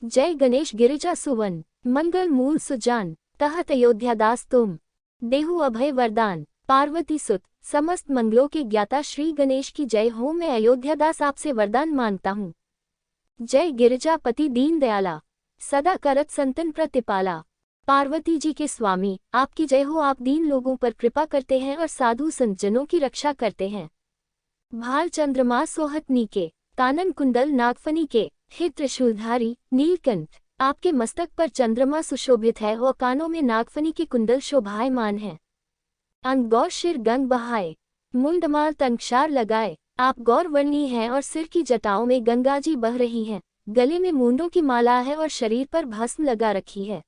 जय गणेश गिरिजा सुवन मंगल मूल सुजान कहत अयोध्या दास तुम देहु अभय वरदान। पार्वती सुत समस्त मंगलों के ज्ञाता श्री गणेश की जय हो। मैं अयोध्या दास आपसे वरदान मांगता हूँ। जय गिरिजापति दीन दयाला सदा करत संतन प्रतिपाला। पार्वती जी के स्वामी आपकी जय हो। आप दीन लोगों पर कृपा करते हैं और साधु संतजनों की रक्षा करते हैं। भाल चंद्रमा सोहत नीके कानन कुंडल नागफनी के हे त्रिशूलधारी नीलकंठ आपके मस्तक पर चंद्रमा सुशोभित है और कानों में नागफनी के कुंडल शोभायमान है। अंग गौर शिर गंग बहाए मुंडमाल तंक्षार लगाए। आप गौर वर्णी हैं और सिर की जटाओं में गंगाजी बह रही हैं। गले में मूंडों की माला है और शरीर पर भस्म लगा रखी है।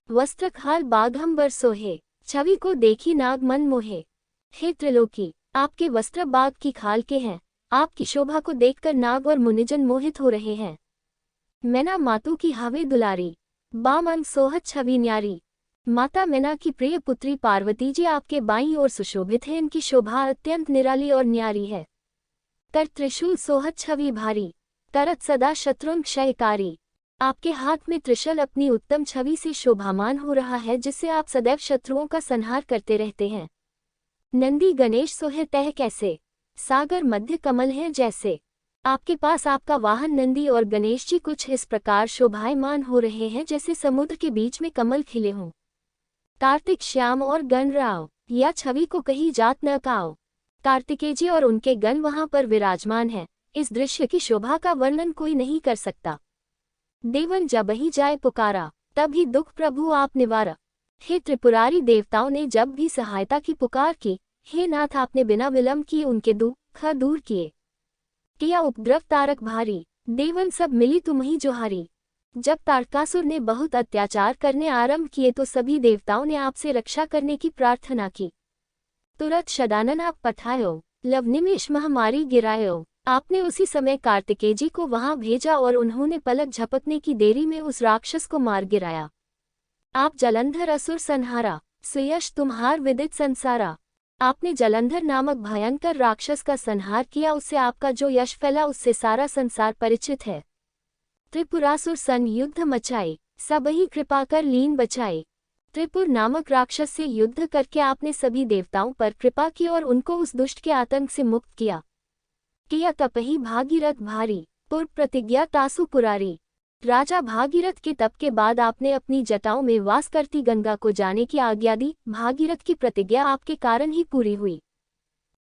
वस्त्र खाल बाघंबर सोहे छवि को देखी नाग मन मोहे। हे त्रिलोकी आपके वस्त्र बाघ की खाल के हैं। आपकी शोभा को देखकर नाग और मुनिजन मोहित हो रहे हैं। मैना मातू की हावे दुलारी बाम अंग सोहत छवि न्यारी। माता मैना की प्रिय पुत्री पार्वती जी आपके बाईं ओर सुशोभित है। इनकी शोभा अत्यंत निराली और न्यारी है। कर त्रिशूल सोहत छवि भारी करत सदा शत्रुन क्षयकारी। आपके हाथ में त्रिशूल अपनी उत्तम छवि से शोभामान हो रहा है, जिससे आप सदैव शत्रुओं का संहार करते रहते हैं। नंदी गणेश सोहे तह कैसे सागर मध्य कमल है जैसे। आपके पास आपका वाहन नंदी और गणेश जी कुछ इस प्रकार शोभायमान हो रहे हैं जैसे समुद्र के बीच में कमल खिले हों। कार्तिक श्याम और गणराव या छवि को कहीं जात न काओ। कार्तिकेय जी और उनके गण वहां पर विराजमान हैं। इस दृश्य की शोभा का वर्णन कोई नहीं कर सकता। देवन जब ही जाए पुकारा तभी दुख प्रभु आप निवारा। हे त्रिपुरारी देवताओं ने जब भी सहायता की पुकार की, हे नाथ आपने बिना विलंब किए उनके दुख दूर किए। किया उपद्रव तारक भारी देवन सब मिली तुम्हीं जोहारी। जब तारकासुर ने बहुत अत्याचार करने आरंभ किए तो सभी देवताओं ने आपसे रक्षा करने की प्रार्थना की। तुरंत शदानन आप पठायो लवनिमेष महामारी गिरायो। आपने उसी समय कार्तिकेय जी को वहां भेजा और उन्होंने पलक झपकने की देरी में उस राक्षस को मार गिराया। आप जलंधर असुर संहारा सुयश तुम्हार विदित संसारा। आपने जलंधर नामक भयंकर राक्षस का संहार किया। उससे आपका जो यश फैला उससे सारा संसार परिचित है। त्रिपुरासुर सन युद्ध मचाए सबही कृपा कर लीन बचाए। त्रिपुर नामक राक्षस से युद्ध करके आपने सभी देवताओं पर कृपा की और उनको उस दुष्ट के आतंक से मुक्त किया तपही भागीरथ भारी पुर प्रतिज्ञा तासु पुरारी। राजा भागीरथ के तप के बाद आपने अपनी जटाओं में वास करती गंगा को जाने की आज्ञा दी। भागीरथ की प्रतिज्ञा आपके कारण ही पूरी हुई।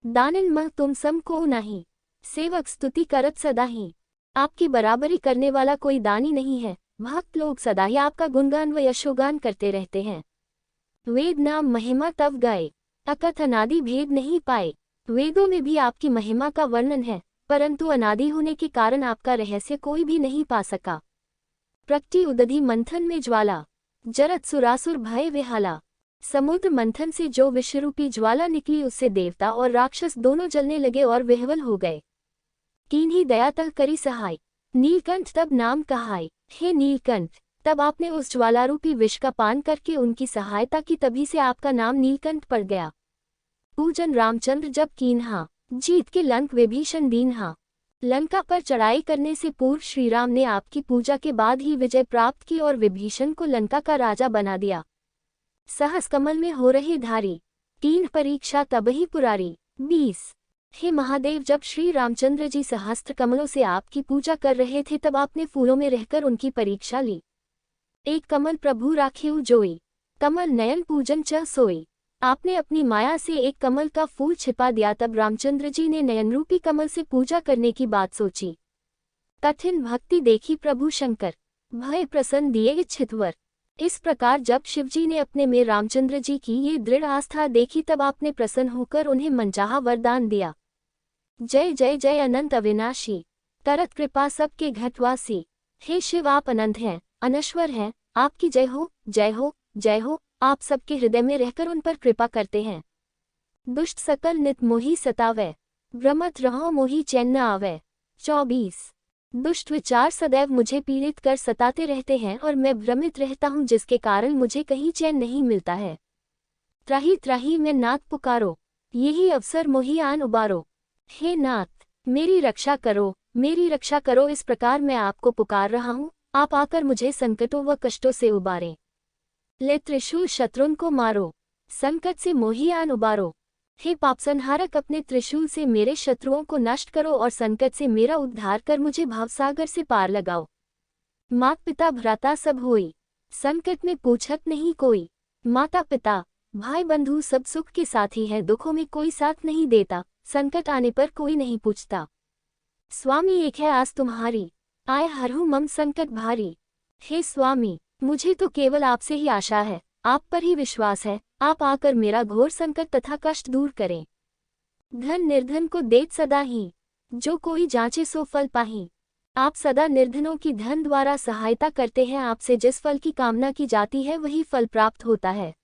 दानिन मह तुम सम को नहीं सेवक स्तुति करत सदा ही। आपकी बराबरी करने वाला कोई दानी नहीं है। भक्त लोग सदा ही आपका गुणगान व यशोगान करते रहते हैं। वेद नाम महिमा तब गाए अकथ अनादि भेद नहीं पाए। वेदों में भी आपकी महिमा का वर्णन है, परंतु अनादि होने के कारण आपका रहस्य कोई भी नहीं पा सका। प्रकटी उदधि मंथन में ज्वाला जरत सुरासुर भय विहाला। समुद्र मंथन से जो विषरूपी ज्वाला निकली उससे देवता और राक्षस दोनों जलने लगे और विह्वल हो गए। कीन्ही दयातः करी सहाय नीलकंठ तब नाम कहाय। हे नीलकंठ तब आपने उस ज्वालारूपी विष का पान करके उनकी सहायता की, तभी से आपका नाम नीलकंठ पड़ गया। पूजन रामचंद्र जब कीन्हा जीत के लंक विभीषण दीन्हा। लंका पर चढ़ाई करने से पूर्व श्रीराम ने आपकी पूजा के बाद ही विजय प्राप्त की और विभीषण को लंका का राजा बना दिया। सहस कमल में हो रहे धारी कीन्ह परीक्षा तबही पुरारी। 20 हे महादेव जब श्री रामचंद्र जी सहस्त्र कमलों से आपकी पूजा कर रहे थे तब आपने फूलों में रहकर उनकी परीक्षा ली। एक कमल प्रभु राखेउ जोई कमल नयन पूजन च सोई। आपने अपनी माया से एक कमल का फूल छिपा दिया, तब रामचंद्र जी ने नयनरूपी कमल से पूजा करने की बात सोची। कठिन भक्ति देखी प्रभु शंकर भय प्रसन्न दिए इच्छित वर। इस प्रकार जब शिवजी ने अपने में रामचंद्र जी की ये दृढ़ आस्था देखी तब आपने प्रसन्न होकर उन्हें मनचाहा वरदान दिया। जय जय जय अनंत अविनाशी करत कृपा सबके घटवासी। हे शिव आप अनंत हैं अनश्वर हैं। आपकी जय हो जय हो जय हो। आप सबके हृदय में रहकर उन पर कृपा करते हैं। दुष्ट सकल नित मोही सतावै भ्रमत रहो मोही चैन न आवे। 24 दुष्ट विचार सदैव मुझे पीड़ित कर सताते रहते हैं और मैं भ्रमित रहता हूँ, जिसके कारण मुझे कहीं चैन नहीं मिलता है। त्राही त्राही में नाथ पुकारो यही अवसर मोही आन उबारो। हे नाथ मेरी रक्षा करो मेरी रक्षा करो। इस प्रकार मैं आपको पुकार रहा हूँ। आप आकर मुझे संकटों व कष्टों से उबारें। ले त्रिशूल शत्रुन को मारो, संकट से मोहियान उबारो। हे पापसंहारक, अपने त्रिशूल से मेरे शत्रुओं को नष्ट करो और संकट से मेरा उद्धार कर मुझे भावसागर से पार लगाओ। मात पिता भ्राता सब होई, संकट में पूछत नहीं कोई। माता पिता भाई बंधु सब सुख के साथी है, दुखों में कोई साथ नहीं देता, संकट आने पर कोई नहीं पूछता। स्वामी एक है आस तुम्हारी, आए हरहु मम संकट भारी। हे स्वामी, मुझे तो केवल आपसे ही आशा है, आप पर ही विश्वास है। आप आकर मेरा घोर संकट तथा कष्ट दूर करें। धन निर्धन को देत सदा ही, जो कोई जांचे सो फल पाही। आप सदा निर्धनों की धन द्वारा सहायता करते हैं, आपसे जिस फल की कामना की जाती है वही फल प्राप्त होता है।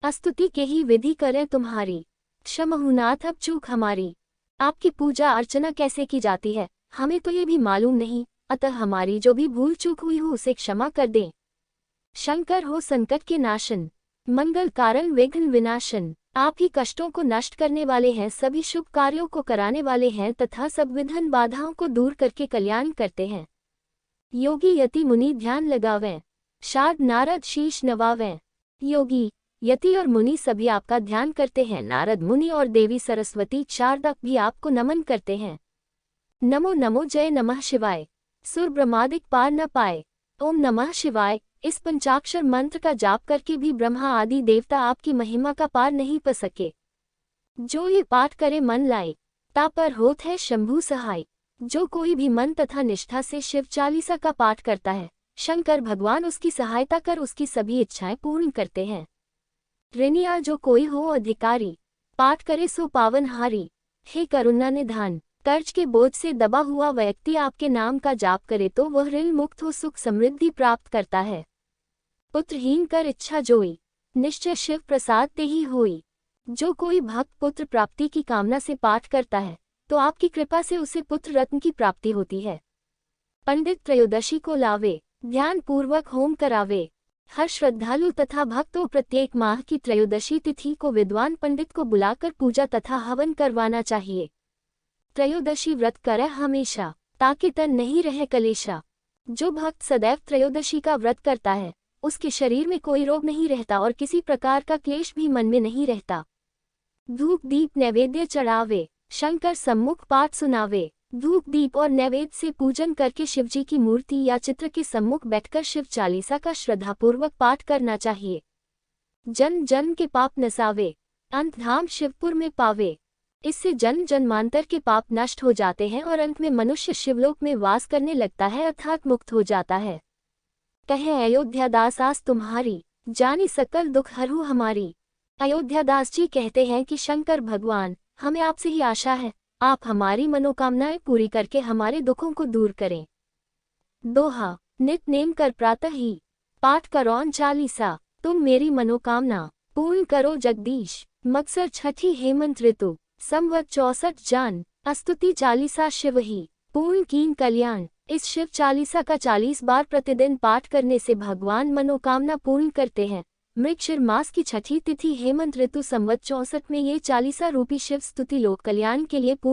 स्तुति के ही विधि करें तुम्हारी, क्षमहुनाथ अब चूक हमारी। आपकी पूजा अर्चना कैसे की जाती है हमें तो ये भी मालूम नहीं, अतः हमारी जो भी भूल चूक हुई हो उसे क्षमा कर दें। शंकर हो संकट के नाशन, मंगल कारण विघ्न विनाशन। आप ही कष्टों को नष्ट करने वाले हैं, सभी शुभ कार्यों को कराने वाले हैं तथा सब विघ्न बाधाओं को दूर करके कल्याण करते हैं। योगी यति मुनि ध्यान लगावें, शारद नारद शीश नवावें। योगी यति और मुनि सभी आपका ध्यान करते हैं, नारद मुनि और देवी सरस्वती शारदा भी आपको नमन करते हैं। नमो नमो जय नमः शिवाय, सुर ब्रह्मादिक पार न पाए। ओम नमः शिवाय, इस पंचाक्षर मंत्र का जाप करके भी ब्रह्मा आदि देवता आपकी महिमा का पार नहीं पा सके। जो ये पाठ करे मन लाए, ता पर होत है शंभु सहाय। जो कोई भी मन तथा निष्ठा से शिव चालीसा का पाठ करता है, शंकर भगवान उसकी सहायता कर उसकी सभी इच्छाएं पूर्ण करते हैं। ऋणिया जो कोई हो अधिकारी, पाठ करे सो पावनहारी। हे करुणा निधान, कर्ज के बोझ से दबा हुआ व्यक्ति आपके नाम का जाप करे तो वह ऋण मुक्त हो सुख समृद्धि प्राप्त करता है। पुत्रहीन कर इच्छा जोई, निश्चय शिव प्रसाद ते ही होई। जो कोई भक्त पुत्र प्राप्ति की कामना से पाठ करता है तो आपकी कृपा से उसे पुत्र रत्न की प्राप्ति होती है। पंडित त्रयोदशी को लावे, ध्यान पूर्वक होम करावे। हर श्रद्धालु तथा भक्तों प्रत्येक माह की त्रयोदशी तिथि को विद्वान पंडित को बुलाकर पूजा तथा हवन करवाना चाहिए। त्रयोदशी व्रत करे हमेशा, ताकि तन नहीं रहे कलेशा। जो भक्त सदैव त्रयोदशी का व्रत करता है उसके शरीर में कोई रोग नहीं रहता और किसी प्रकार का क्लेश भी मन में नहीं रहता। धूप दीप नैवेद्य चढ़ावे, शंकर सम्मुख पाठ सुनावे। धूप दीप और नैवेद्य से पूजन करके शिवजी की मूर्ति या चित्र के सम्मुख बैठकर शिव चालीसा का श्रद्धापूर्वक पाठ करना चाहिए। जन्म जन्म के पाप नसावे, अंत धाम शिवपुर में पावे। इससे जन्म जन्मांतर के पाप नष्ट हो जाते हैं और अंत में मनुष्य शिवलोक में वास करने लगता है अर्थात मुक्त हो जाता है। कहे अयोध्यादास आस तुम्हारी, जानी सकल दुख हरहु हमारी। अयोध्यादास जी कहते हैं कि शंकर भगवान, हमें आपसे ही आशा है, आप हमारी मनोकामनाएं पूरी करके हमारे दुखों को दूर करें। दोहा, नित नेम कर प्रातः ही, पाठ करौन चालीसा। तुम मेरी मनोकामना पूर्ण करो जगदीश। मकसर छठी हेमंत ऋतु, संवत 64 जान। स्तुति चालीसा शिव ही, पूर्ण कीन कल्याण। इस शिव चालीसा का 40 बार प्रतिदिन पाठ करने से भगवान मनोकामना पूर्ण करते हैं। मृगशिर मास की छठी तिथि हेमंत ऋतु संवत 64 में ये चालीसा रूपी शिव स्तुति लोक कल्याण के लिए पूर्ण